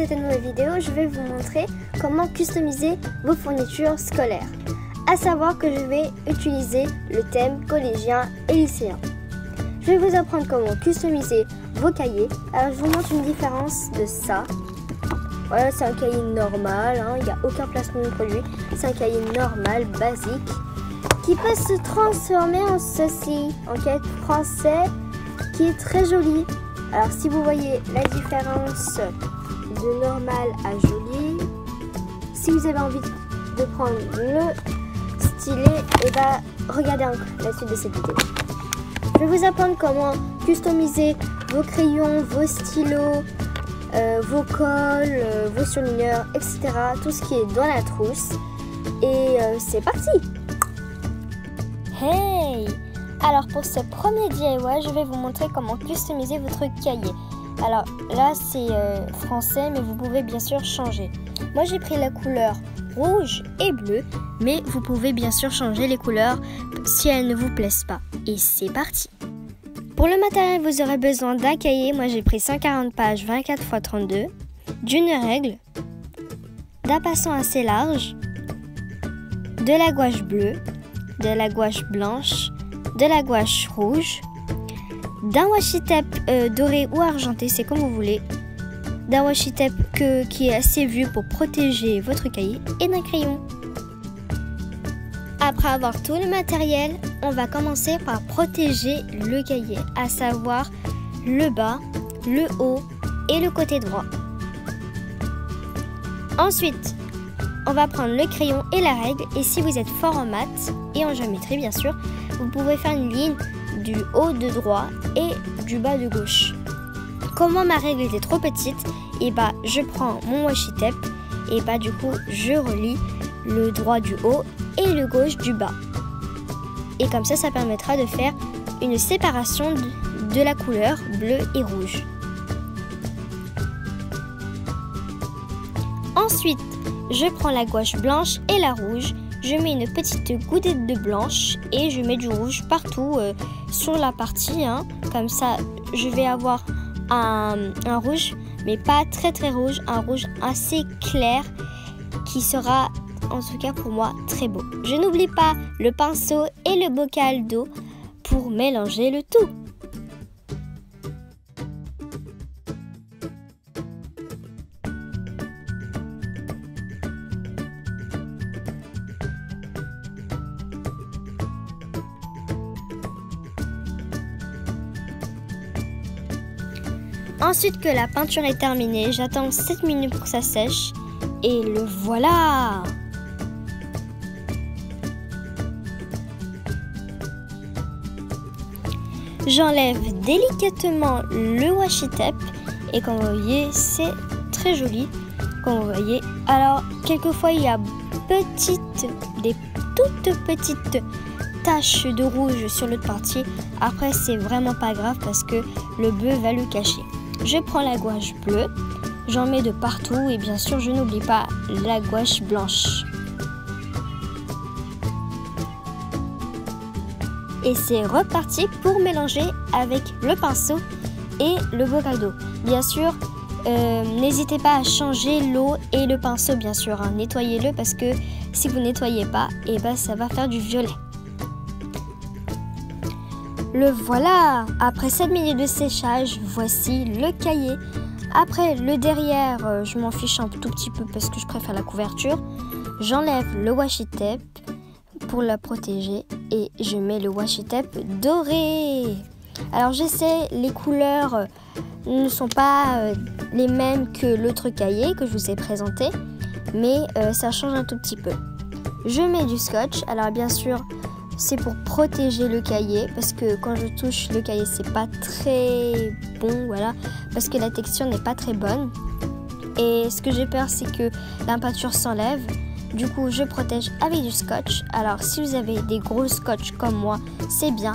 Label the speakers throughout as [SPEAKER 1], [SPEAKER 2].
[SPEAKER 1] cette nouvelle vidéo, je vais vous montrer comment customiser vos fournitures scolaires. À savoir que je vais utiliser le thème collégien et lycéen. Je vais vous apprendre comment customiser vos cahiers. Alors je vous montre une différence de ça. Voilà, c'est un cahier normal, il n'y a aucun placement de produit. C'est un cahier normal, basique, qui peut se transformer en ceci, en cahier français, qui est très joli. Alors si vous voyez la différence de normal à joli, si vous avez envie de prendre le stylet, et regardez la suite de cette vidéo. Je vais vous apprendre comment customiser vos crayons, vos stylos, vos cols, vos surligneurs, etc. Tout ce qui est dans la trousse. Et c'est parti! Hey! Alors pour ce premier DIY, je vais vous montrer comment customiser votre cahier. Alors là c'est français, mais vous pouvez bien sûr changer. Moi j'ai pris la couleur rouge et bleu, mais vous pouvez bien sûr changer les couleurs si elles ne vous plaisent pas. Et c'est parti! Pour le matériel, vous aurez besoin d'un cahier. Moi j'ai pris 140 pages 24 x 32, d'une règle, d'un pinceau assez large, de la gouache bleue, de la gouache blanche, de la gouache rouge, d'un washi tape doré ou argenté, c'est comme vous voulez, d'un washi tape qui est assez vieux pour protéger votre cahier et d'un crayon. Après avoir tout le matériel, on va commencer par protéger le cahier, à savoir le bas, le haut et le côté droit. Ensuite, on va prendre le crayon et la règle, et si vous êtes fort en maths et en géométrie bien sûr, vous pouvez faire une ligne du haut de droit et du bas de gauche. Comme ma règle était trop petite, je prends mon washi tape et du coup je relie le droit du haut et le gauche du bas. Et comme ça permettra de faire une séparation de la couleur bleu et rouge. Ensuite, je prends la gouache blanche et la rouge, je mets une petite goutette de blanche et je mets du rouge partout sur la partie. Comme ça, je vais avoir un rouge, mais pas très très rouge, un rouge assez clair qui sera, en tout cas pour moi, très beau. Je n'oublie pas le pinceau et le bocal d'eau pour mélanger le tout. Ensuite que la peinture est terminée, j'attends 7 minutes pour que ça sèche et le voilà! J'enlève délicatement le washi tape et comme vous voyez, c'est très joli. Comme vous voyez, alors quelquefois il y a des toutes petites taches de rouge sur l'autre partie. Après c'est vraiment pas grave parce que le bleu va le cacher. Je prends la gouache bleue, j'en mets de partout et bien sûr je n'oublie pas la gouache blanche. Et c'est reparti pour mélanger avec le pinceau et le bocal d'eau. Bien sûr, n'hésitez pas à changer l'eau et le pinceau bien sûr. Nettoyez-le parce que si vous nettoyez pas, ça va faire du violet. Le voilà! Après 7 minutes de séchage, voici le cahier. Après le derrière, je m'en fiche un tout petit peu parce que je préfère la couverture. J'enlève le washi tape pour la protéger et je mets le washi tape doré. Alors je sais, les couleurs ne sont pas les mêmes que l'autre cahier que je vous ai présenté, mais ça change un tout petit peu. Je mets du scotch. Alors bien sûr, c'est pour protéger le cahier parce que quand je touche le cahier, c'est pas très bon, voilà, parce que la texture n'est pas très bonne. Et ce que j'ai peur, c'est que la peinture s'enlève. Du coup, je protège avec du scotch. Alors, si vous avez des gros scotch comme moi, c'est bien.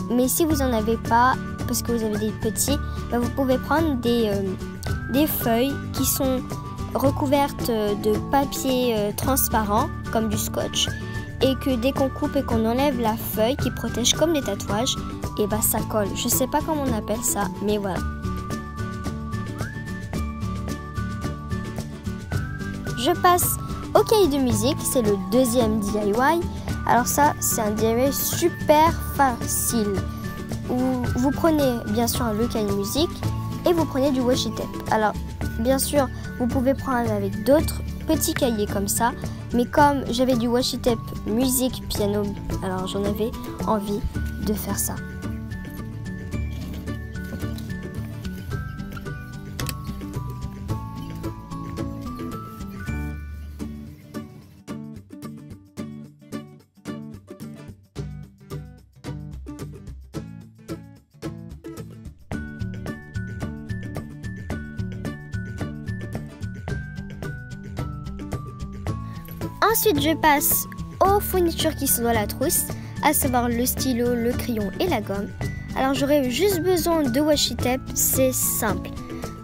[SPEAKER 1] Mais si vous en avez pas, parce que vous avez des petits, vous pouvez prendre des feuilles qui sont recouvertes de papier transparent, comme du scotch. Et que dès qu'on coupe et qu'on enlève la feuille qui protège comme des tatouages, ça colle. Je sais pas comment on appelle ça, mais voilà. je passe au cahier de musique, c'est le deuxième DIY. Alors ça, c'est un DIY super facile. Vous prenez bien sûr le cahier de musique et vous prenez du washi tape. Alors bien sûr, vous pouvez prendre avec d'autres petits cahiers comme ça, mais comme j'avais du washi tape musique piano, alors j'en avais envie de faire ça. Ensuite, je passe aux fournitures qui sont dans la trousse, à savoir le stylo, le crayon et la gomme. Alors, j'aurai juste besoin de washi tape, c'est simple.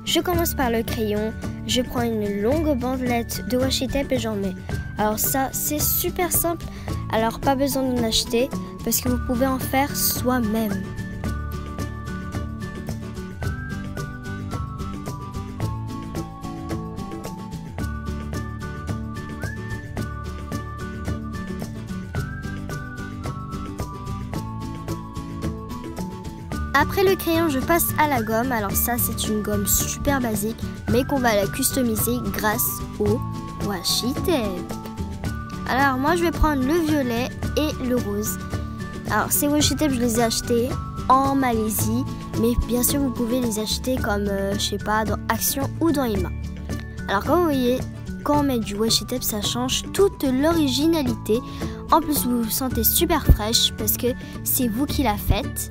[SPEAKER 1] Je commence par le crayon, je prends une longue bandelette de washi tape et j'en mets. Alors ça, c'est super simple, alors pas besoin d'en acheter parce que vous pouvez en faire soi-même. Après le crayon, je passe à la gomme. Alors ça, c'est une gomme super basique, mais qu'on va la customiser grâce au washi tape. Alors moi, je vais prendre le violet et le rose. Alors ces washi tape, je les ai achetés en Malaisie, mais bien sûr, vous pouvez les acheter comme, je sais pas, dans Action ou dans Emma. Alors comme vous voyez, quand on met du washi tape, ça change toute l'originalité. En plus, vous vous sentez super fraîche parce que c'est vous qui la faites.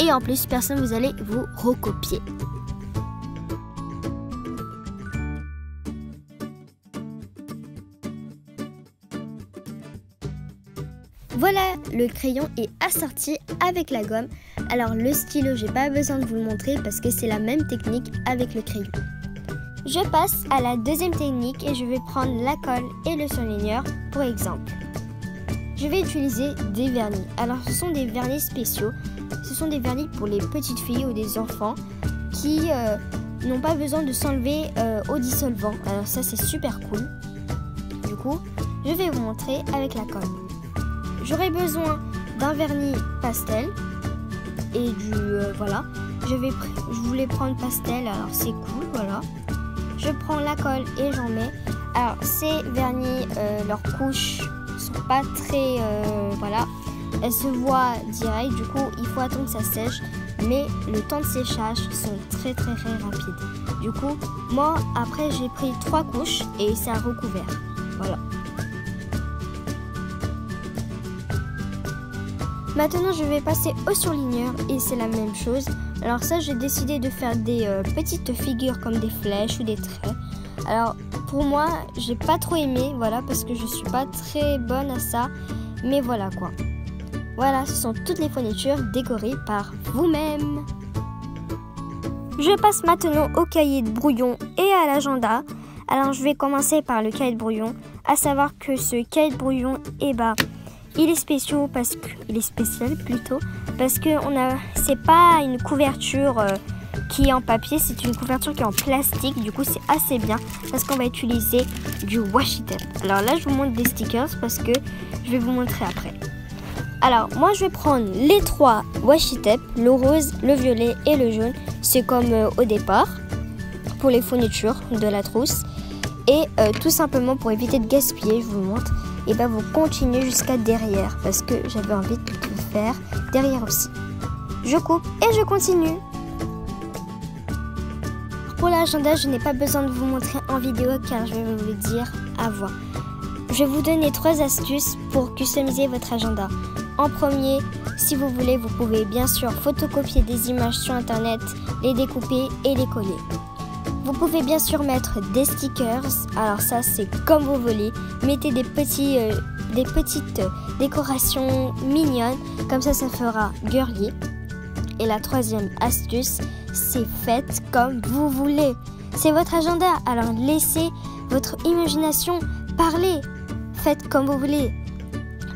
[SPEAKER 1] Et en plus, personne vous allez vous recopier. Voilà, le crayon est assorti avec la gomme. Alors le stylo, j'ai pas besoin de vous le montrer parce que c'est la même technique avec le crayon. Je passe à la deuxième technique et je vais prendre la colle et le surligneur pour exemple. Je vais utiliser des vernis. Alors ce sont des vernis spéciaux. Ce sont des vernis pour les petites filles ou des enfants qui n'ont pas besoin de s'enlever au dissolvant. Alors ça, c'est super cool. Du coup, je vais vous montrer avec la colle. J'aurai besoin d'un vernis pastel et du voilà. Je voulais prendre pastel, alors c'est cool, voilà. Je prends la colle et j'en mets. Alors ces vernis, leurs couches sont pas très voilà. Elle se voit direct, du coup il faut attendre que ça sèche, mais le temps de séchage sont très rapides. Du coup, moi après j'ai pris 3 couches et ça a recouvert. Voilà. Maintenant je vais passer au surligneur et c'est la même chose. Alors ça, j'ai décidé de faire des petites figures comme des flèches ou des traits. Alors pour moi, j'ai pas trop aimé, voilà, parce que je suis pas très bonne à ça, mais voilà quoi. Voilà, ce sont toutes les fournitures décorées par vous-même. Je passe maintenant au cahier de brouillon et à l'agenda. Alors je vais commencer par le cahier de brouillon, à savoir que ce cahier de brouillon, il est spécial parce que c'est pas une couverture qui est en papier, c'est une couverture qui est en plastique. Du coup, c'est assez bien parce qu'on va utiliser du washi tape. Alors là, je vous montre des stickers parce que je vais vous montrer après. Alors, moi, je vais prendre les 3 washi tape, le rose, le violet et le jaune. C'est comme au départ pour les fournitures de la trousse. Et tout simplement pour éviter de gaspiller, je vous montre, et ben vous continuez jusqu'à derrière parce que j'avais envie de le faire derrière aussi. Je coupe et je continue. Pour l'agenda, je n'ai pas besoin de vous montrer en vidéo car je vais vous le dire à voix. Je vais vous donner 3 astuces pour customiser votre agenda. En premier, si vous voulez, vous pouvez bien sûr photocopier des images sur internet, les découper et les coller. Vous pouvez bien sûr mettre des stickers, alors ça c'est comme vous voulez. Mettez des petites décorations mignonnes, comme ça fera girly. Et la 3e astuce, c'est faites comme vous voulez. C'est votre agenda, alors laissez votre imagination parler. Faites comme vous voulez.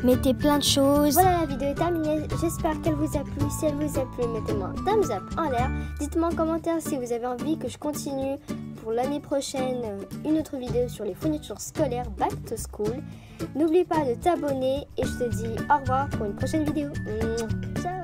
[SPEAKER 1] Mettez plein de choses. Voilà, la vidéo est terminée. J'espère qu'elle vous a plu. Si elle vous a plu, mettez-moi un thumbs up en l'air. Dites-moi en commentaire si vous avez envie que je continue pour l'année prochaine une autre vidéo sur les fournitures scolaires Back to School. N'oublie pas de t'abonner et je te dis au revoir pour une prochaine vidéo. Ciao.